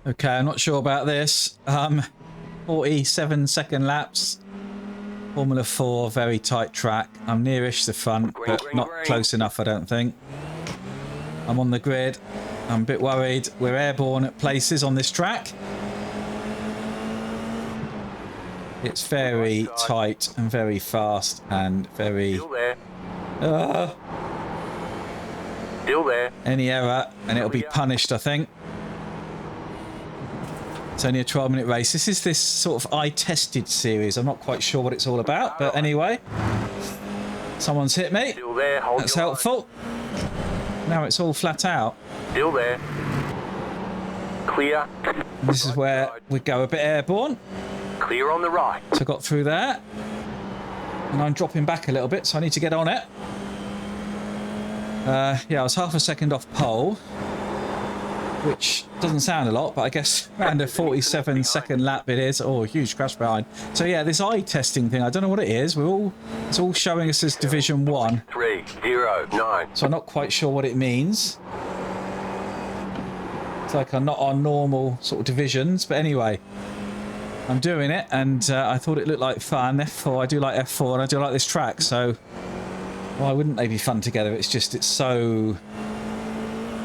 Okay, I'm not sure about this. 47-second laps. Formula 4, very tight track. I'm nearish the front, but not close enough, I don't think. I'm on the grid. I'm a bit worried. We're airborne at places on this track. It's very tight and very fast and very... Still there. Still there. Any error and it'll be punished, I think. It's only a 12-minute race. This is this sort of I-tested series. I'm not quite sure what it's all about, but anyway. Someone's hit me. Still there. Hold That's your helpful. Now it's all flat out. line. Still there. Clear. This is where we go a bit airborne. Clear on the right. So I got through there. And I'm dropping back a little bit, so I need to get on it. Yeah, I was half a second off pole, which doesn't sound a lot, but I guess around a 47-second lap it is. Oh, a huge crash behind. So yeah, this eye testing thing, I don't know what it is. It's all showing us as Division 1. 309. So I'm not quite sure what it means. It's like I'm not on normal sort of divisions, but anyway, I'm doing it, and I thought it looked like fun. F4, I do like F4, and I do like this track, so why wouldn't they be fun together? It's just, it's so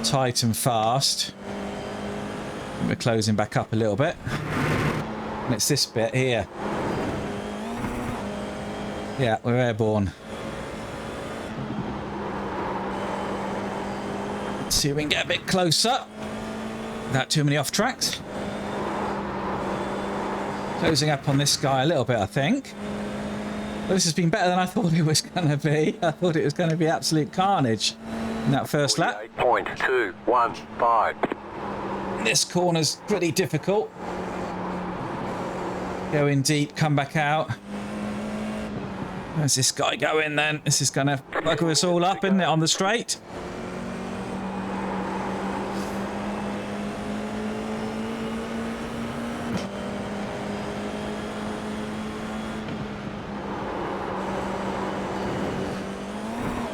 tight and fast. We're closing back up a little bit. And it's this bit here. Yeah, we're airborne. Let's see if we can get a bit closer without too many off tracks. Closing up on this guy a little bit, I think. Well, this has been better than I thought it was going to be. I thought it was going to be absolute carnage in that first lap. 48.215. This corner's pretty difficult. Go in deep, come back out. Where's this guy going then? This is going to bugger us all up, isn't it, on the straight?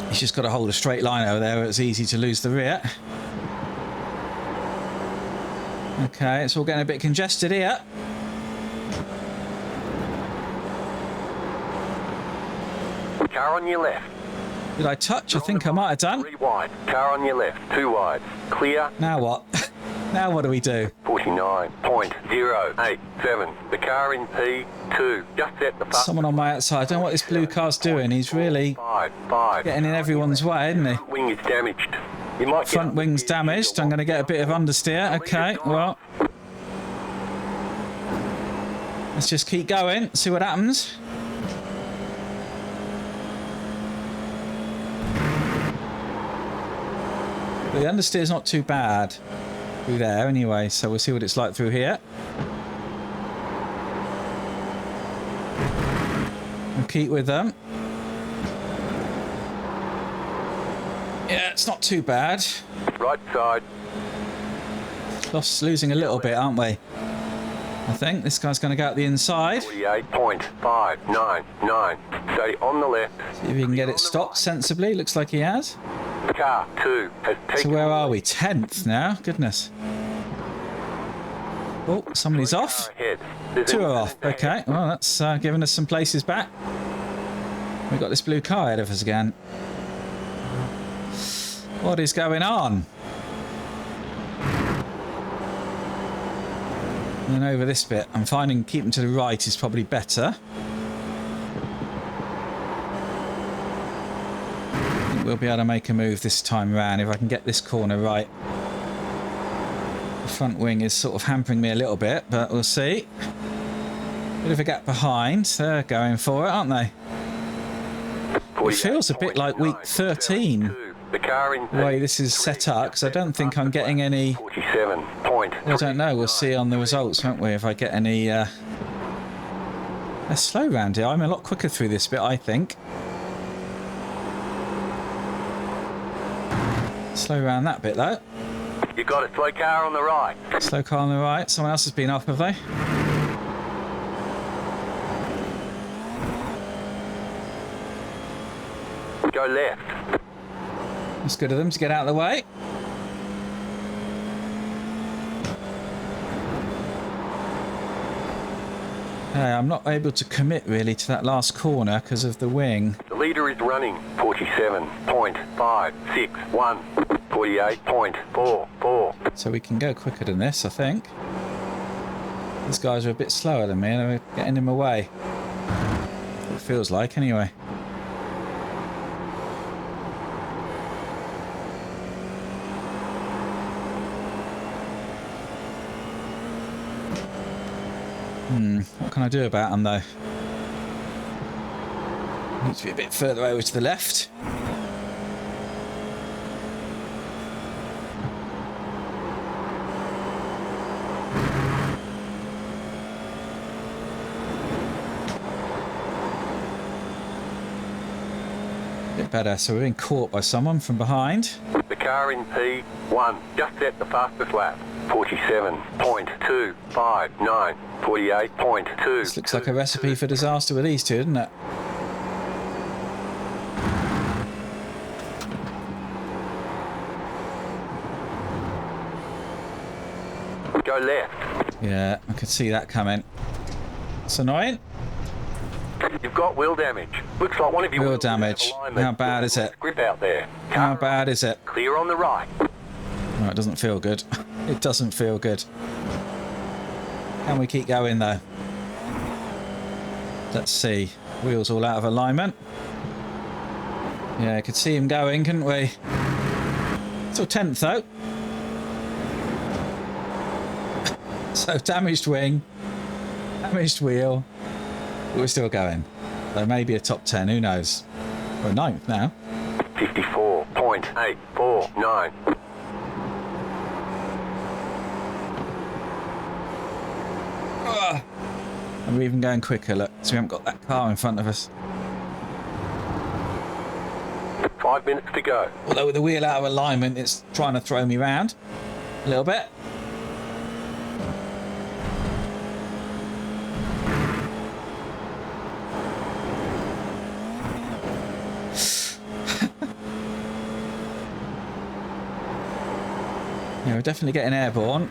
He's just got to hold a straight line over there where it's easy to lose the rear. Okay, it's all getting a bit congested here. Car on your left. Did I touch? I think I might have done. 3 wide. Car on your left. 2 wide. Clear. Now what? Now what do we do? 49.087. The car in P2. Just set the front. Someone on my outside. I don't know what this blue car's doing. He's really 5. getting in everyone's way, isn't he? Wing is damaged. You might Front wing's damaged. I'm going to get a bit of understeer. Okay, well. Let's just keep going. See what happens. But the understeer's not too bad through there anyway, so we'll see what it's like through here. We'll keep with them. Yeah, it's not too bad. Right side. Losing a little bit, aren't we? I think this guy's going to go out the inside. 48.599. Stay on the left. See if he can get it stopped sensibly. Looks like he has. Car 2 has taken. So where are we? 10th now? Goodness. Oh, somebody's off. Ahead. 2 are off. Okay, well, that's giving us some places back. We've got this blue car ahead of us again. What is going on? And then over this bit, I'm finding keeping to the right is probably better. I think we'll be able to make a move this time around if I can get this corner right. The front wing is sort of hampering me a little bit, but we'll see. Bit of a gap behind. They're going for it, aren't they? It feels a bit like week 13. The way this is set up, because I don't think I'm getting any... I don't know, we'll see on the results, won't we, if I get any... They're slow round here. I'm a lot quicker through this bit, I think. Slow round that bit, though. You got a slow car on the right. Slow car on the right. Someone else has been off, have they? Go left. It's good of them to get out of the way. Okay, I'm not able to commit really to that last corner because of the wing. The leader is running 47.561, 48.44. So we can go quicker than this, I think. These guys are a bit slower than me and we're getting him away. It feels like, anyway. What can I do about them, though? Needs to be a bit further over to the left. Bit better. So we're being caught by someone from behind. The car in P1 just set the fastest lap. 47.259, 48.2. This looks like a recipe for disaster with these two, doesn't it? Go left. Yeah, I could see that coming. It's annoying. You've got wheel damage. Looks like one of your Wheel wheels is out of damage. alignment. How bad is it? Grip out there. How bad is it? Clear on the right. Oh, it doesn't feel good. It doesn't feel good. Can we keep going, though? Let's see. Wheels all out of alignment. Yeah, I could see him going, couldn't we? Still 10th, though. So, damaged wing. Damaged wheel. But we're still going. So, maybe a top 10. Who knows? We're 9th now. 54.849. And we're even going quicker, look. So we haven't got that car in front of us. 5 minutes to go. Although with the wheel out of alignment, it's trying to throw me round a little bit. Yeah, we're definitely getting airborne.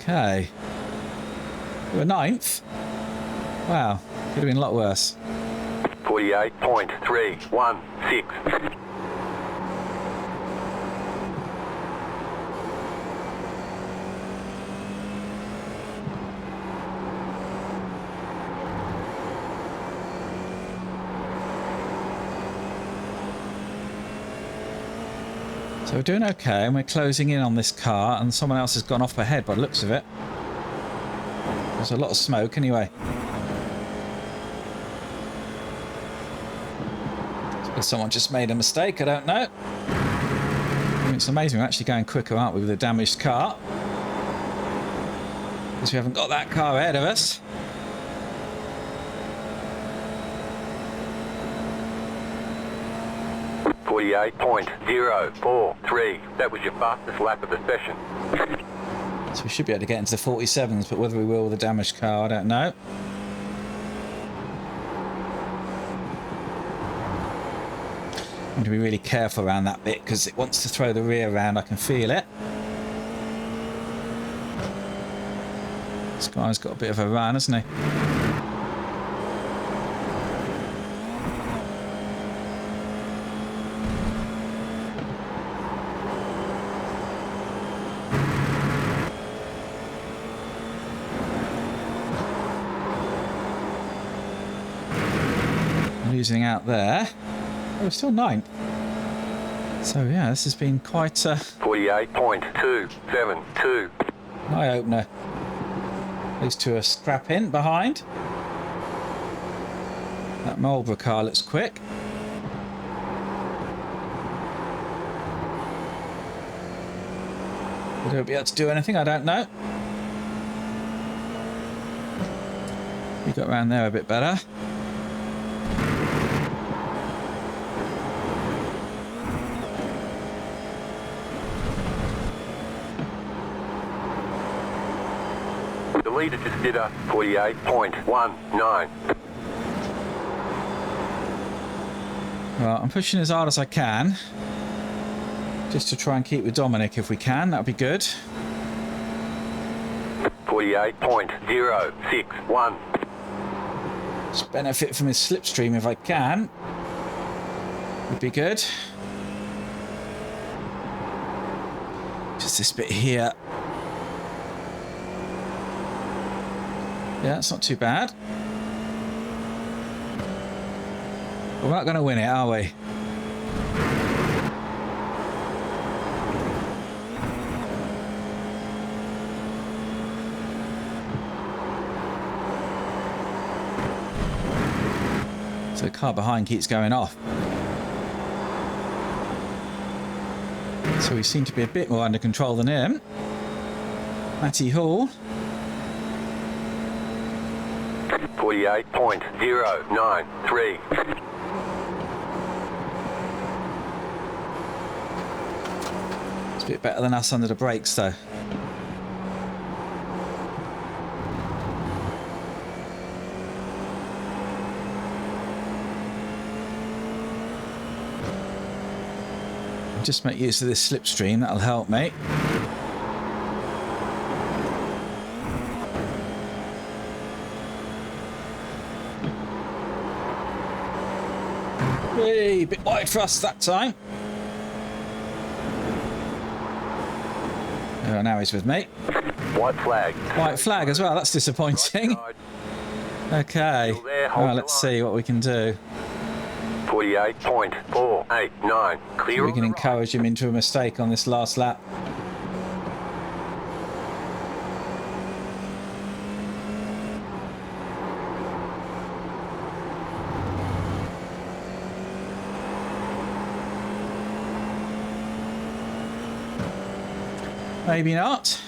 Okay. We're 9th. Wow. Could have been a lot worse. 48.316. So we're doing okay, and we're closing in on this car, and someone else has gone off ahead by the looks of it. There's a lot of smoke anyway. If someone just made a mistake, I don't know. I mean, it's amazing we're actually going quicker, aren't we, with a damaged car? Because we haven't got that car ahead of us. .043. That was your fastest lap of the session. So we should be able to get into the 47s, but whether we will with a damaged car, I don't know. I need to be really careful around that bit because it wants to throw the rear around. I can feel it. This guy's got a bit of a run, hasn't he? Losing out there. Oh, we're still 9th. So yeah, this has been quite 48.272. eye opener. These two are scrapping behind. That Marlboro car looks quick. We won't be able to do anything, I don't know. We got around there a bit better. The leader just did a 48.19. Well, I'm pushing as hard as I can. Just to try and keep with Dominic if we can, that'd be good. 48.061. Just benefit from his slipstream if I can. Would be good. Just this bit here. Yeah, it's not too bad. But we're not going to win it, are we? So the car behind keeps going off. So we seem to be a bit more under control than him. Matty Hall. 48.093. It's a bit better than us under the brakes though. Just make use of this slipstream, that'll help me. Hey, a bit wide for us that time. Oh, now he's with me. White flag. White flag as well, that's disappointing. Okay, well, let's see what we can do. 48.489. Clear. We can encourage him into a mistake on this last lap. Maybe not.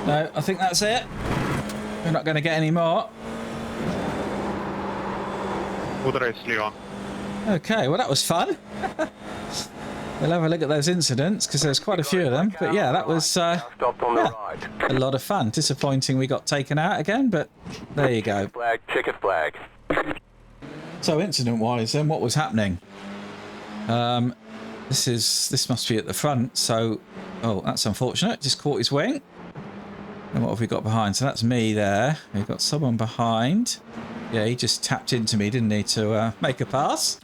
No, I think that's it. We're not going to get any more. Okay, well that was fun. We'll have a look at those incidents because there's quite a few of them. But yeah, that was Stopped on the right. a lot of fun. Disappointing we got taken out again, but there you go. Flag, checker flag. So incident-wise then, what was happening? This must be at the front, so... Oh, that's unfortunate. Just caught his wing. And what have we got behind? So that's me there. We've got someone behind. Yeah, he just tapped into me, didn't he, to make a pass.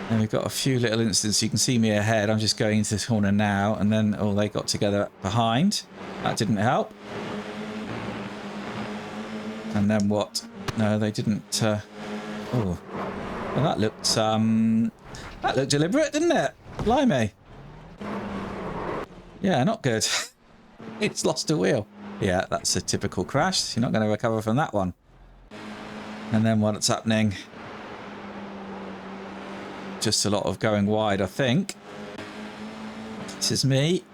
And we've got a few little incidents. You can see me ahead. I'm just going into this corner now. And then, oh, they got together behind. That didn't help. And then what? No, they didn't. Oh, well, that looked deliberate, didn't it? Blimey. Yeah, not good. It's lost a wheel. Yeah, that's a typical crash. You're not going to recover from that one. And then what's happening? Just a lot of going wide, I think. This is me.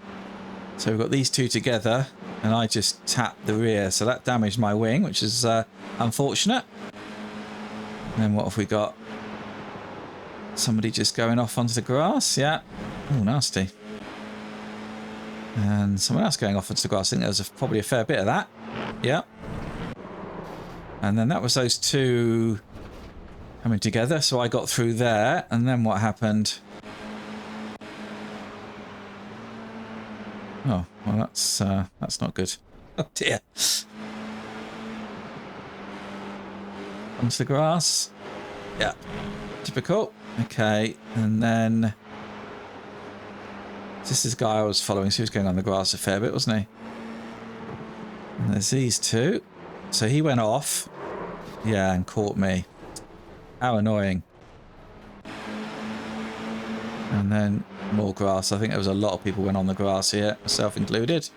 So we've got these two together, and I just tapped the rear. So that damaged my wing, which is unfortunate. And then what have we got? Somebody just going off onto the grass. Yeah. Oh, nasty. And someone else going off onto the grass. I think there was probably a fair bit of that. Yeah. And then that was those two coming together. So I got through there. And then what happened? Oh, well, that's not good. Oh, dear. Onto the grass. Yeah. Typical. Okay. And then... This is the guy I was following, so he was going on the grass a fair bit, wasn't he? And there's these two. So he went off. Yeah, and caught me. How annoying. And then more grass. I think there was a lot of people went on the grass here, myself included.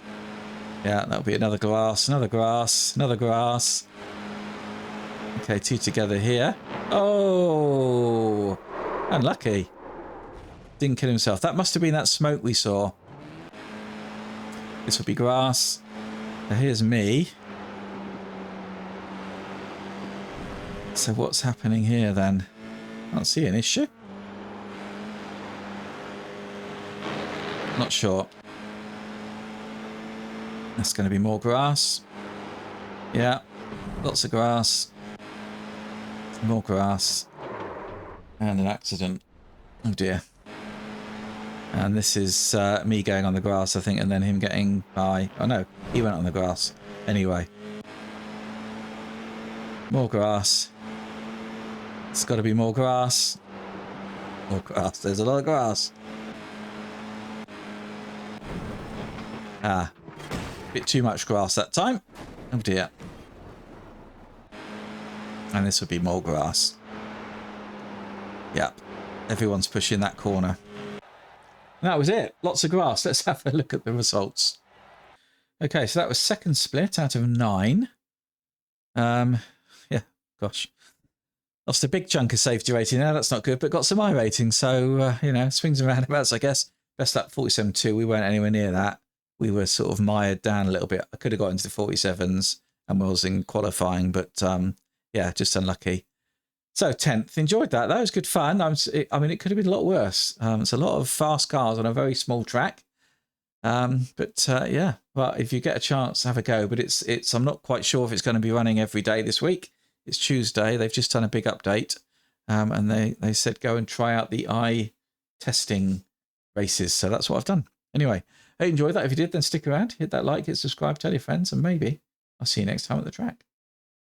Yeah, that'll be another grass, another grass, another grass. Okay, two together here. Oh! Unlucky. Didn't kill himself. That must have been that smoke we saw. This would be grass. So here's me. So what's happening here then? Can't see an issue. Not sure. That's going to be more grass. Yeah, lots of grass. More grass. And an accident. Oh dear. And this is me going on the grass, I think, and then him getting by. Oh no, he went on the grass. Anyway. More grass. It's got to be more grass. More grass. There's a lot of grass. Ah. Bit too much grass that time. Oh dear. And this would be more grass. Yep. Everyone's pushing that corner. And that was it. Lots of grass. Let's have a look at the results. Okay, so that was second split out of 9. Yeah, gosh. Lost a big chunk of safety rating there. That's not good, but got some I rating. So, you know, swings and roundabouts, I guess. Best lap 47.2. We weren't anywhere near that. We were sort of mired down a little bit. I could have got into the 47s and was in qualifying, but yeah, just unlucky. So 10th, enjoyed that. That was good fun. I mean, it could have been a lot worse. It's a lot of fast cars on a very small track. But yeah, well, if you get a chance, have a go. But it's I'm not quite sure if it's going to be running every day this week. It's Tuesday. They've just done a big update, and they said go and try out the eye testing races. So that's what I've done. Anyway, I enjoyed that. If you did, then stick around, hit that like, hit subscribe, tell your friends, and maybe I'll see you next time at the track.